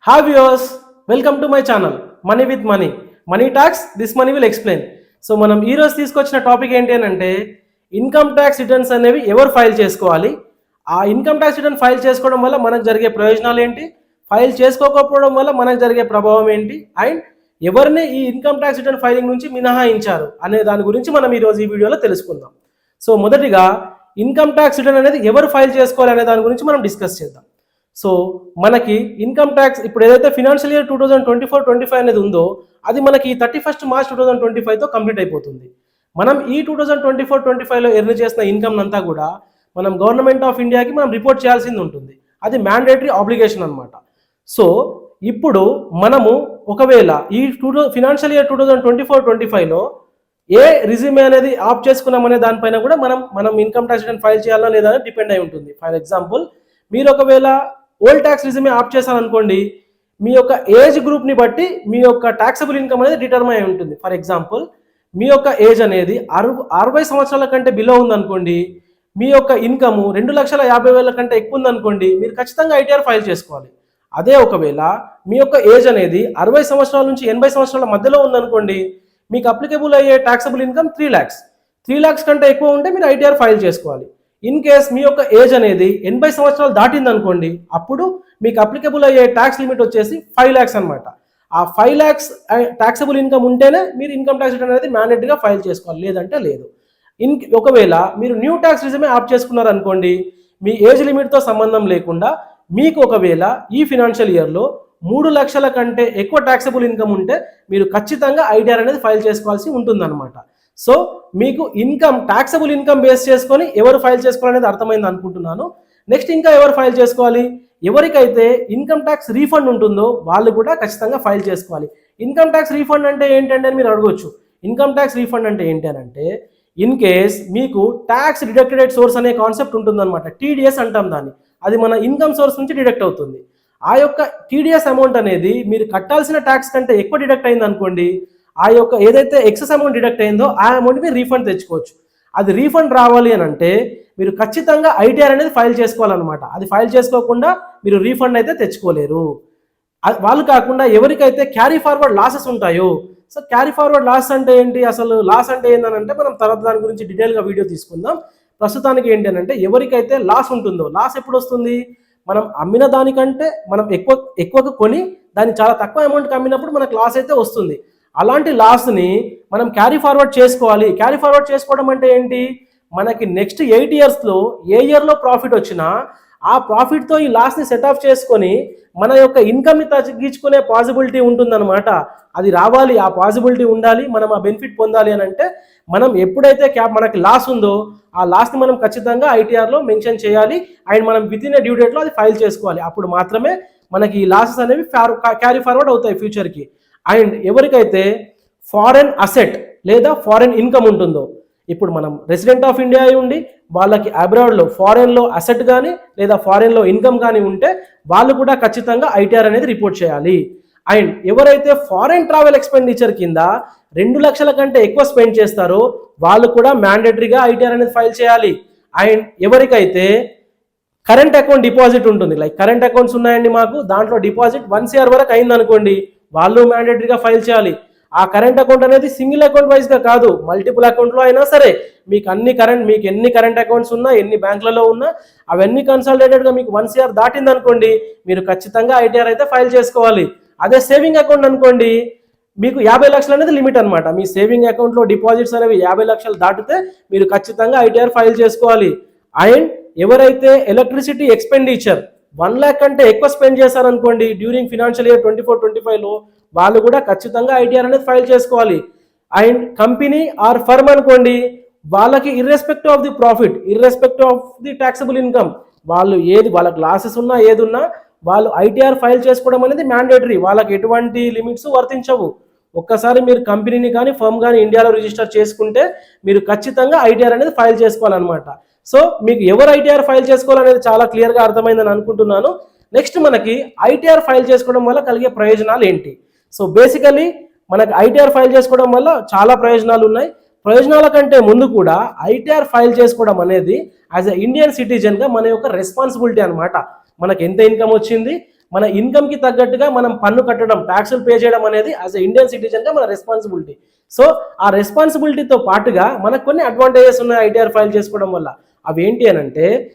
Hi viewers, welcome to my channel Money with Money. Money Talks, this money will explain. So మనం ఈ రోజు తీసుకొచ్చిన topic ఏంటి అంటే ఇన్కమ్ ట్యాక్స్ రిటర్న్స్ అనేవి ఎవరు ఫైల్ చేసుకోవాలి, ఆ ఇన్కమ్ ట్యాక్స్ రిటర్న్ ఫైల్ చేసుకోవడం వల్ల మనకు జరిగే ప్రయోజనాలు ఏంటి, ఫైల్ చేసుకోకపోవడం వల్ల మనకు జరిగే ప్రభావం ఏంటి, అండ్ ఎవరిని ఈ ఇన్కమ్ ట్యాక్స్ రిటర్న్ ఫైలింగ్ నుంచి మినహాయించారు అనే దాని గురించి మనం ఈరోజు ఈ వీడియోలో తెలుసుకుందాం. సో మొదటిగా ఇన్కమ్ ట్యాక్స్ రిటర్న్ అనేది ఎవరు ఫైల్ చేసుకోవాలి అనే దాని గురించి మనం డిస్కస్ చేద్దాం. సో మనకి ఇన్కమ్ ట్యాక్స్ ఇప్పుడు ఏదైతే ఫినాన్షియల్ ఇయర్ 2024-25 అనేది ఉందో అది మనకి 31 మార్చ్ 2025తో కంప్లీట్ అయిపోతుంది. మనం ఈ 2024-25లో ఎర్న్ చేసిన ఇన్కమ్ అంతా కూడా మనం గవర్నమెంట్ ఆఫ్ ఇండియాకి మనం రిపోర్ట్ చేయాల్సింది ఉంటుంది. అది మ్యాండేటరీ ఆబ్లిగేషన్ అనమాట. సో ఇప్పుడు మనము ఒకవేళ ఈ ఫినాన్షియల్ ఇయర్ 2024-25లో ఏ రిజ్యూమే అనేది ఆప్ చేసుకున్నామనే దానిపైన కూడా మనం ఇన్కమ్ ట్యాక్స్ రిటర్న్ ఫైల్ చేయాలా లేదా అని డిపెండ్ అయి ఉంటుంది. ఫర్ ఎగ్జాంపుల్, మీరు ఒకవేళ ఓల్డ్ ట్యాక్స్ రిజ్యూమే ఆప్ చేశారనుకోండి, మీ యొక్క ఏజ్ గ్రూప్ని బట్టి మీ యొక్క ట్యాక్సబుల్ ఇన్కమ్ అనేది డిటర్మైన్ అయి ఉంటుంది. ఫర్ ఎగ్జాంపుల్, మీ యొక్క ఏజ్ అనేది 60 సంవత్సరాల కంటే బిలో ఉందనుకోండి, మీ యొక్క ఇన్కమ్ 2,50,000 కంటే ఎక్కువ ఉందనుకోండి, మీరు ఖచ్చితంగా ఐటీఆర్ ఫైల్ చేసుకోవాలి. అదే ఒకవేళ మీ యొక్క ఏజ్ అనేది 60 సంవత్సరాల నుంచి 80 సంవత్సరాల మధ్యలో ఉందనుకోండి, మీకు అప్లికబుల్ అయ్యే ట్యాక్సబుల్ ఇన్కమ్ 3 lakhs కంటే ఎక్కువ ఉంటే మీరు ఐటీఆర్ ఫైల్ చేసుకోవాలి. ఇన్ కేస్ మీ యొక్క ఏజ్ అనేది 80 సంవత్సరాలు దాటింది అనుకోండి, అప్పుడు మీకు అప్లికబుల్ అయ్యే ట్యాక్స్ లిమిట్ వచ్చేసి 5 lakhs అనమాట. ఆ 5 lakhs ట్యాక్సబుల్ ఇన్కమ్ ఉంటేనే మీరు ఇన్కమ్ ట్యాక్స్ రిటర్న్ అనేది మ్యాండేటరీగా ఫైల్ చేసుకోవాలి, లేదంటే లేదు. ఒకవేళ మీరు న్యూ ట్యాక్స్ రిజమే ఆప్ చేసుకున్నారనుకోండి, మీ ఏజ్ లిమిట్తో సంబంధం లేకుండా మీకు ఒకవేళ ఈ ఫినాన్షియల్ ఇయర్లో 3 లక్షల కంటే ఎక్కువ ట్యాక్సబుల్ ఇన్కమ్ ఉంటే మీరు ఖచ్చితంగా ఐటీఆర్ అనేది ఫైల్ చేసుకోవాల్సి ఉంటుందన్నమాట. సో మీకు ఇన్కమ్ ట్యాక్సబుల్ ఇన్కమ్ బేస్ చేసుకొని ఎవరు ఫైల్ చేసుకోవాలనేది అర్థమైంది అనుకుంటున్నాను. నెక్స్ట్ ఇంకా ఎవరు ఫైల్ చేసుకోవాలి, ఎవరికైతే ఇన్కమ్ ట్యాక్స్ రీఫండ్ ఉంటుందో వాళ్ళు కూడా ఖచ్చితంగా ఫైల్ చేసుకోవాలి. ఇన్కమ్ ట్యాక్స్ రీఫండ్ అంటే ఏంటంటే అని మీరు అడగొచ్చు. ఇన్కమ్ ట్యాక్స్ రీఫండ్ అంటే ఏంటి అని అంటే, ఇన్ కేస్ మీకు ట్యాక్స్ డిడక్టెడ్ సోర్స్ అనే కాన్సెప్ట్ ఉంటుందన్నమాట. టీడీఎస్ అంటాం దాన్ని. అది మన ఇన్కమ్ సోర్స్ నుంచి డిడక్ట్ అవుతుంది. ఆ యొక్క టీడీఎస్ అమౌంట్ అనేది మీరు కట్టాల్సిన ట్యాక్స్ కంటే ఎక్కువ డిడక్ట్ అయింది అనుకోండి, ఆ యొక్క ఏదైతే ఎక్సెస్ అమౌంట్ డిడక్ట్ అయిందో ఆ అమౌంట్ మీరు రీఫండ్ తెచ్చుకోవచ్చు. అది రీఫండ్ రావాలి అని అంటే మీరు ఖచ్చితంగా ఐటీఆర్ అనేది ఫైల్ చేసుకోవాలన్నమాట. అది ఫైల్ చేసుకోకుండా మీరు రీఫండ్ అయితే తెచ్చుకోలేరు. వాళ్ళు కాకుండా ఎవరికైతే క్యారీ ఫార్వర్డ్ లాసెస్ ఉంటాయో, సో క్యారీ ఫార్వర్డ్ లాస్ అంటే ఏంటి, అసలు లాస్ అంటే ఏంటంటే మనం తర్వాత దాని గురించి డీటెయిల్గా వీడియో తీసుకుందాం. ప్రస్తుతానికి ఏంటి అని అంటే, ఎవరికైతే లాస్ ఉంటుందో, లాస్ ఎప్పుడు వస్తుంది, మనం అమ్మిన దానికంటే మనం ఎక్కువగా కొని దాన్ని చాలా తక్కువ అమౌంట్కి అమ్మినప్పుడు మనకు లాస్ అయితే వస్తుంది. అలాంటి లాస్ని మనం క్యారీ ఫార్వర్డ్ చేసుకోవాలి. క్యారీ ఫార్వర్డ్ చేసుకోవడం అంటే ఏంటి, మనకి నెక్స్ట్ 8 yearsలో ఏ ఇయర్లో ప్రాఫిట్ వచ్చినా ఆ ప్రాఫిట్తో ఈ లాస్ని సెట్ ఆఫ్ చేసుకొని మన యొక్క ఇన్కమ్ని తగ్గించుకునే పాసిబిలిటీ ఉంటుందన్నమాట. అది రావాలి, ఆ పాసిబిలిటీ ఉండాలి, మనం ఆ బెనిఫిట్ పొందాలి అని అంటే మనం ఎప్పుడైతే మనకి లాస్ ఉందో ఆ లాస్ని మనం ఖచ్చితంగా ఐటీఆర్లో మెన్షన్ చేయాలి. అండ్ మనం విత్ ఇన్ ఏ డ్యూ డేట్లో అది ఫైల్ చేసుకోవాలి. అప్పుడు మాత్రమే మనకి ఈ లాసెస్ అనేవి క్యారీ ఫార్వర్డ్ అవుతాయి ఫ్యూచర్కి. అండ్ ఎవరికైతే ఫారెన్ అసెట్ లేదా ఫారెన్ ఇన్కమ్ ఉంటుందో, ఇప్పుడు మనం రెసిడెంట్ ఆఫ్ ఇండియా అయి ఉండి వాళ్ళకి అబ్రాడ్లో ఫారెన్లో అసెట్ కానీ లేదా ఫారెన్లో ఇన్కమ్ కానీ ఉంటే వాళ్ళు కూడా ఖచ్చితంగా ఐటీఆర్ అనేది రిపోర్ట్ చేయాలి. అండ్ ఎవరైతే ఫారెన్ ట్రావెల్ ఎక్స్పెండిచర్ కింద 2 లక్షల కంటే ఎక్కువ స్పెండ్ చేస్తారో వాళ్ళు కూడా మ్యాండేటరీగా ఐటీఆర్ అనేది ఫైల్ చేయాలి. అండ్ ఎవరికైతే కరెంట్ అకౌంట్ డిపాజిట్ ఉంటుంది, లైక్ కరెంట్ అకౌంట్స్ ఉన్నాయండి మాకు, దాంట్లో డిపాజిట్ 1 CR వరకు అయిందనుకోండి, వాళ్ళు మ్యాండేటరీగా ఫైల్ చేయాలి. ఆ కరెంట్ అకౌంట్ అనేది సింగిల్ అకౌంట్ వైజ్గా కాదు, మల్టిపుల్ అకౌంట్లో అయినా సరే మీకు ఎన్ని కరెంట్ అకౌంట్స్ ఉన్నా, ఎన్ని బ్యాంకులలో ఉన్నా అవన్నీ కన్సల్టేటెడ్గా మీకు 1 CR దాటిందనుకోండి, మీరు ఖచ్చితంగా ఐటీఆర్ అయితే ఫైల్ చేసుకోవాలి. అదే సేవింగ్ అకౌంట్ అనుకోండి, మీకు 50 లక్షలు అనేది లిమిట్ అనమాట. మీ సేవింగ్ అకౌంట్లో డిపాజిట్స్ అనేవి 50 లక్షలు దాటితే మీరు ఖచ్చితంగా ఐటీఆర్ ఫైల్ చేసుకోవాలి. అండ్ ఎవరైతే ఎలక్ట్రిసిటీ ఎక్స్పెండిచర్ 1 lakh కంటే ఎక్కువ స్పెండ్ చేశారనుకోండి డ్యూరింగ్ ఫినాన్షియల్ ఇయర్ 24-25లో వాళ్ళు కూడా ఖచ్చితంగా ఐటీఆర్ అనేది ఫైల్ చేసుకోవాలి. అండ్ కంపెనీ ఆర్ ఫర్మ్ అనుకోండి, వాళ్ళకి irrespective of the profit, irrespective of the taxable income, వాళ్ళకి లాసెస్ ఉన్నా ఏదున్నా వాళ్ళు ఐటీఆర్ ఫైల్ చేసుకోవడం అనేది మ్యాండేటరీ. వాళ్ళకి ఎటువంటి లిమిట్స్ వర్తించవు. ఒక్కసారి మీరు కంపెనీని కానీ ఫర్మ్ కానీ ఇండియాలో రిజిస్టర్ చేసుకుంటే మీరు ఖచ్చితంగా ఐటీఆర్ అనేది ఫైల్ చేసుకోవాలన్నమాట. సో మీకు ఎవరు ఐటీఆర్ ఫైల్ చేసుకోవాలనేది చాలా క్లియర్గా అర్థమైందని అనుకుంటున్నాను. నెక్స్ట్ మనకి ఐటీఆర్ ఫైల్ చేసుకోవడం వల్ల కలిగే ప్రయోజనాలు ఏంటి. సో బేసికలీ మనకి ఐటీఆర్ ఫైల్ చేసుకోవడం వల్ల చాలా ప్రయోజనాలు ఉన్నాయి. ప్రయోజనాల కంటే ముందు కూడా ఐటీఆర్ ఫైల్ చేసుకోవడం అనేది యాజ్ ఎ ఇండియన్ సిటిజన్గా మన యొక్క రెస్పాన్సిబిలిటీ అనమాట. మనకి ఎంత ఇన్కమ్ వచ్చింది మన ఇన్కమ్కి తగ్గట్టుగా మనం పన్ను కట్టడం, ట్యాక్సులు పే చేయడం అనేది యాజ్ ఎ ఇండియన్ సిటిజన్గా మన రెస్పాన్సిబిలిటీ. సో ఆ రెస్పాన్సిబిలిటీతో పాటుగా మనకు కొన్ని అడ్వాంటేజెస్ ఉన్నాయి ఐటీఆర్ ఫైల్ చేసుకోవడం వల్ల. అవి ఏంటి అని అంటే,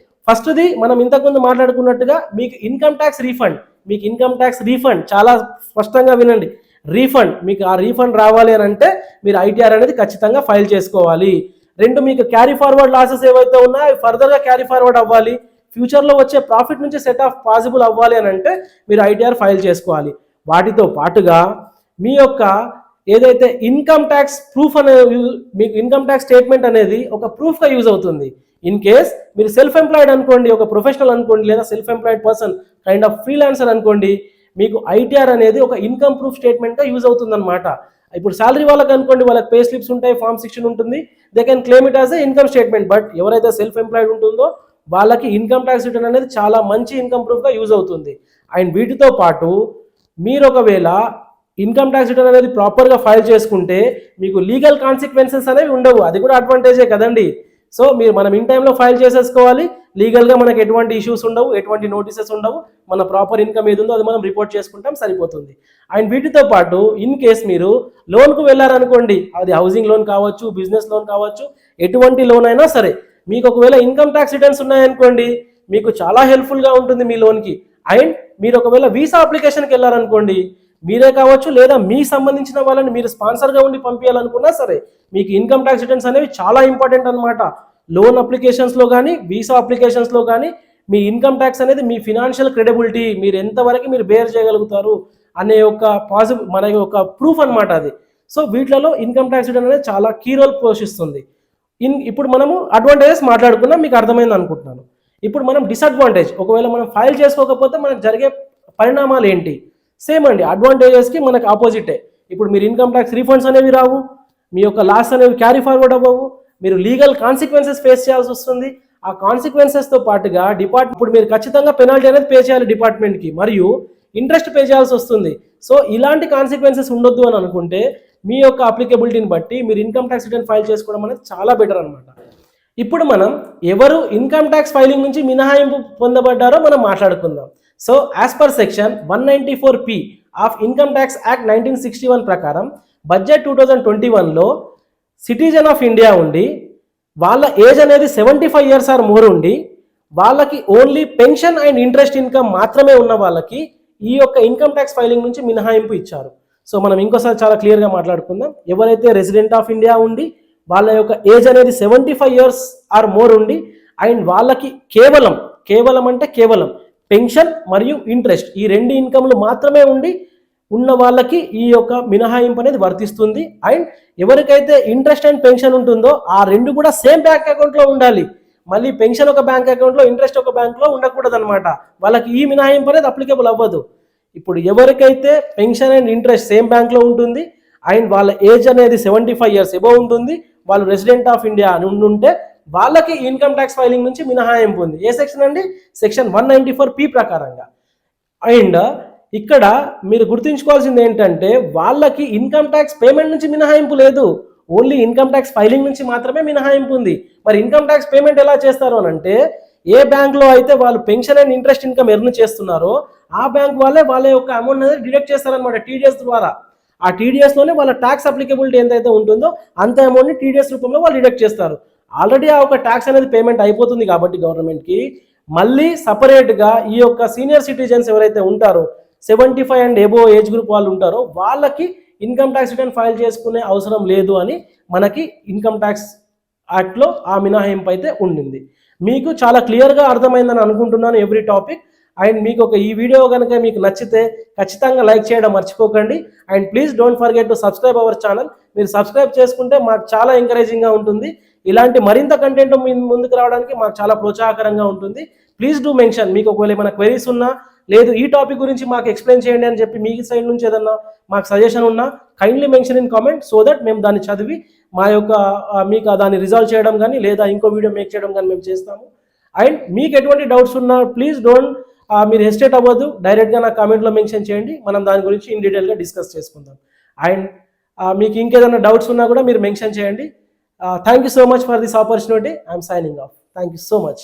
ఫస్ట్ది మనం ఇంతకుముందు మాట్లాడుకున్నట్టుగా మీకు ఇన్కమ్ ట్యాక్స్ రీఫండ్ చాలా స్పష్టంగా వినండి. రీఫండ్, మీకు ఆ రీఫండ్ రావాలి అని అంటే మీరు ఐటీఆర్ అనేది ఖచ్చితంగా ఫైల్ చేసుకోవాలి. రెండు, మీకు క్యారీ ఫార్వర్డ్ లాసెస్ ఏవైతే ఉన్నాయో అవి ఫర్దర్గా క్యారీ ఫార్వర్డ్ అవ్వాలి. ఫ్యూచర్లో వచ్చే ప్రాఫిట్ నుంచి సెట్ ఆఫ్ పాసిబుల్ అవ్వాలి అని అంటే మీరు ఐటీఆర్ ఫైల్ చేసుకోవాలి. వాటితో పాటుగా మీ యొక్క ఏదైతే ఇన్కమ్ ట్యాక్స్ ప్రూఫ్ అనేది, మీకు ఇన్కమ్ ట్యాక్స్ స్టేట్మెంట్ అనేది ఒక ప్రూఫ్గా యూజ్ అవుతుంది. ఇన్ కేస్ మీరు సెల్ఫ్ ఎంప్లాయిడ్ అనుకోండి, ఒక ప్రొఫెషనల్ అనుకోండి, లేదా self employed person kind of freelancer అనుకోండి, మీకు ఐటీఆర్ అనేది ఒక ఇన్కమ్ ప్రూఫ్ స్టేట్మెంట్గా యూజ్ అవుతుంది అనమాట. ఇప్పుడు శాలరీ వాళ్ళకి అనుకోండి, వాళ్ళకి పే స్లిప్స్ ఉంటాయి, ఫార్మ్ 16 ఉంటుంది, they can claim it as a income statement. But ఎవరైతే సెల్ఫ్ ఎంప్లాయిడ్ ఉంటుందో వాళ్ళకి ఇన్కమ్ ట్యాక్స్ రిటర్న్ అనేది చాలా మంచి ఇన్కమ్ ప్రూఫ్గా యూజ్ అవుతుంది. అండ్ వీటితో పాటు మీరు ఒకవేళ ఇన్కమ్ ట్యాక్స్ రిటర్న్ అనేది ప్రాపర్గా ఫైల్ చేసుకుంటే మీకు లీగల్ కాన్సిక్వెన్సెస్ అనేవి ఉండవు. అది కూడా అడ్వాంటేజే కదండి. సో మనం ఇన్ టైంలో ఫైల్ చేసేసుకోవాలి, లీగల్గా మనకు ఎటువంటి ఇష్యూస్ ఉండవు, ఎటువంటి నోటీసెస్ ఉండవు, మన ప్రాపర్ ఇన్కమ్ ఏది ఉందో అది మనం రిపోర్ట్ చేసుకుంటాం, సరిపోతుంది. అండ్ వీటితో పాటు ఇన్ కేస్ మీరు లోన్కు వెళ్ళారనుకోండి, అది హౌసింగ్ లోన్ కావచ్చు, బిజినెస్ లోన్ కావచ్చు, ఎటువంటి లోన్ అయినా సరే, మీకు ఒకవేళ ఇన్కమ్ ట్యాక్స్ రిటర్న్స్ ఉన్నాయనుకోండి, మీకు చాలా హెల్ప్ఫుల్గా ఉంటుంది మీ లోన్కి. అండ్ మీరు ఒకవేళ వీసా అప్లికేషన్కి వెళ్ళారనుకోండి, మీరే కావచ్చు లేదా మీకు సంబంధించిన వాళ్ళని మీరు స్పాన్సర్గా ఉండి పంపించాలనుకున్నా సరే, మీకు ఇన్కమ్ ట్యాక్స్ రిటర్న్స్ అనేవి చాలా ఇంపార్టెంట్ అనమాట. లోన్ అప్లికేషన్స్లో కానీ, వీసా అప్లికేషన్స్లో కానీ మీ ఇన్కమ్ ట్యాక్స్ అనేది మీ ఫినాన్షియల్ క్రెడిబిలిటీ, మీరు ఎంతవరకు మీరు బేర్ చేయగలుగుతారు అనే ఒక మన యొక్క ప్రూఫ్ అనమాట అది. సో వీటిలలో ఇన్కమ్ ట్యాక్స్ రిటర్న్ అనేది చాలా కీ రోల్ పోషిస్తుంది. ఇప్పుడు మనము అడ్వాంటేజెస్ మాట్లాడుకున్నాం, మీకు అర్థమైంది అనుకుంటున్నాను. ఇప్పుడు మనం డిసడ్వాంటేజ్, ఒకవేళ మనం ఫైల్ చేసుకోకపోతే మనకు జరిగే పరిణామాలు ఏంటి? సేమ్ అండి, అడ్వాంటేజెస్కి మనకు ఆపోజిటే. ఇప్పుడు మీరు ఇన్కమ్ ట్యాక్స్ రీఫండ్స్ అనేవి రావు, మీ యొక్క లాస్ అనేవి క్యారీ ఫార్వర్డ్ అవ్వవు, మీరు లీగల్ కాన్సిక్వెన్సెస్ ఫేస్ చేయాల్సి వస్తుంది. ఆ కాన్సిక్వెన్సెస్తో పాటుగా ఇప్పుడు మీరు ఖచ్చితంగా పెనాల్టీ అనేది పే చేయాలి డిపార్ట్మెంట్కి, మరియు ఇంట్రెస్ట్ పే చేయాల్సి వస్తుంది. సో ఇలాంటి కాన్సిక్వెన్సెస్ ఉండొద్దు అని అనుకుంటే మీ యొక్క అప్లికబిలిటీని బట్టి మీరు ఇన్కమ్ ట్యాక్స్ రిటర్న్ ఫైల్ చేసుకోవడం అనేది చాలా బెటర్ అనమాట. ఇప్పుడు మనం ఎవరు ఇన్కమ్ ట్యాక్స్ ఫైలింగ్ నుంచి మినహాయింపు పొందబడ్డారో మనం మాట్లాడుకుందాం. So as per section 194P of income tax act 1961 ప్రకారం బడ్జెట్ 2021లో సిటిజన్ ఆఫ్ ఇండియా ఉండి వాళ్ళ ఏజ్ అనేది 75 years ఆర్ మోర్ ఉండి వాళ్ళకి only pension and interest income మాత్రమే ఉన్న వాళ్ళకి ఈ యొక్క ఇన్కమ్ ట్యాక్స్ ఫైలింగ్ నుంచి మినహాయింపు ఇచ్చారు. సో మనం ఇంకోసారి చాలా క్లియర్గా మాట్లాడుకుందాం. ఎవరైతే రెసిడెంట్ ఆఫ్ ఇండియా ఉండి వాళ్ళ యొక్క ఏజ్ అనేది 75 years ఆర్ మోర్ ఉండి అండ్ వాళ్ళకి కేవలం పెన్షన్ మరియు ఇంట్రెస్ట్ ఈ రెండు ఇన్కమ్లు మాత్రమే ఉన్న వాళ్ళకి ఈ యొక్క మినహాయింపు అనేది వర్తిస్తుంది. అండ్ ఎవరికైతే ఇంట్రెస్ట్ అండ్ పెన్షన్ ఉంటుందో ఆ రెండు కూడా సేమ్ బ్యాంక్ అకౌంట్లో ఉండాలి. మళ్ళీ పెన్షన్ ఒక బ్యాంక్ అకౌంట్లో, ఇంట్రెస్ట్ ఒక బ్యాంక్లో ఉండకూడదు అనమాట. వాళ్ళకి ఈ మినహాయింపు అనేది అప్లికేబుల్ అవ్వదు. ఇప్పుడు ఎవరికైతే పెన్షన్ అండ్ ఇంట్రెస్ట్ సేమ్ బ్యాంక్లో ఉంటుంది అండ్ వాళ్ళ ఏజ్ అనేది 75 years ఎబో ఉంటుంది, వాళ్ళు రెసిడెంట్ ఆఫ్ ఇండియా అని ఉంటే వాళ్ళకి ఇన్కమ్ ట్యాక్స్ ఫైలింగ్ నుంచి మినహాయింపు ఉంది. ఏ సెక్షన్ అండి? సెక్షన్ 194P ప్రకారంగా. అండ్ ఇక్కడ మీరు గుర్తుంచుకోవాల్సింది ఏంటంటే వాళ్ళకి ఇన్కమ్ ట్యాక్స్ పేమెంట్ నుంచి మినహాయింపు లేదు, ఓన్లీ ఇన్కమ్ ట్యాక్స్ ఫైలింగ్ నుంచి మాత్రమే మినహాయింపు ఉంది. మరి ఇన్కమ్ ట్యాక్స్ పేమెంట్ ఎలా చేస్తారు అని అంటే, ఏ బ్యాంక్లో అయితే వాళ్ళు pension and interest income earn చేస్తున్నారో ఆ బ్యాంక్ వాళ్ళ యొక్క అమౌంట్ అనేది డిడక్ట్ చేస్తారనమాట టీడీఎస్ ద్వారా. ఆ టీడీఎస్లోనే వాళ్ళ ట్యాక్స్ అప్లికబిలిటీ ఎంతైతే ఉంటుందో అంత అమౌంట్ని టీడీఎస్ రూపంలో వాళ్ళు డిడక్ట్ చేస్తారు. ఆల్రెడీ ఆ ఒక ట్యాక్స్ అనేది పేమెంట్ అయిపోతుంది కాబట్టి గవర్నమెంట్కి మళ్ళీ సపరేట్గా ఈ యొక్క సీనియర్ సిటిజన్స్ ఎవరైతే ఉంటారో 75 అండ్ ఎబో ఏజ్ గ్రూప్ వాళ్ళు ఉంటారో వాళ్ళకి ఇన్కమ్ ట్యాక్స్ రిటర్న్ ఫైల్ చేసుకునే అవసరం లేదు అని మనకి ఇన్కమ్ ట్యాక్స్ యాక్ట్లో ఆ మినహాయింపు అయితే ఉండింది. మీకు చాలా క్లియర్గా అర్థమైందని అనుకుంటున్నాను ఎవ్రీ టాపిక్. అండ్ మీకు ఈ వీడియో కనుక మీకు నచ్చితే ఖచ్చితంగా లైక్ చేయడం మర్చిపోకండి. And please don't forget to subscribe our channel. మీరు సబ్స్క్రైబ్ చేసుకుంటే మాకు చాలా ఎంకరేజింగ్గా ఉంటుంది. ఇలాంటి మరింత కంటెంట్ ముందుకు రావడానికి మాకు చాలా ప్రోత్సాహకరంగా ఉంటుంది. ప్లీజ్ డూ మెన్షన్, మీకు ఒకవేళ ఏమైనా క్వెరీస్ ఉన్నా, లేదు ఈ టాపిక్ గురించి మాకు ఎక్స్ప్లెయిన్ చేయండి అని చెప్పి మీ సైడ్ నుంచి ఏదన్నా మాకు సజెషన్ ఉన్నా kindly mention in comment, so that మేము దాన్ని చదివి మా యొక్క మీకు దాన్ని రిజాల్వ్ చేయడం కానీ లేదా ఇంకో వీడియో మేక్ చేయడం కానీ మేము చేస్తాము. అండ్ మీకు ఎటువంటి డౌట్స్ ఉన్నా ప్లీజ్ డోంట్ మీరు హెసిటేట్ అవ్వద్దు, డైరెక్ట్గా నా కామెంట్లో మెన్షన్ చేయండి, మనం దాని గురించి ఇన్ డీటెయిల్గా డిస్కస్ చేసుకుందాం. అండ్ మీకు ఇంకేదైనా డౌట్స్ ఉన్నా కూడా మీరు మెన్షన్ చేయండి. Thank you so much for this opportunity. I'm signing off. Thank you so much.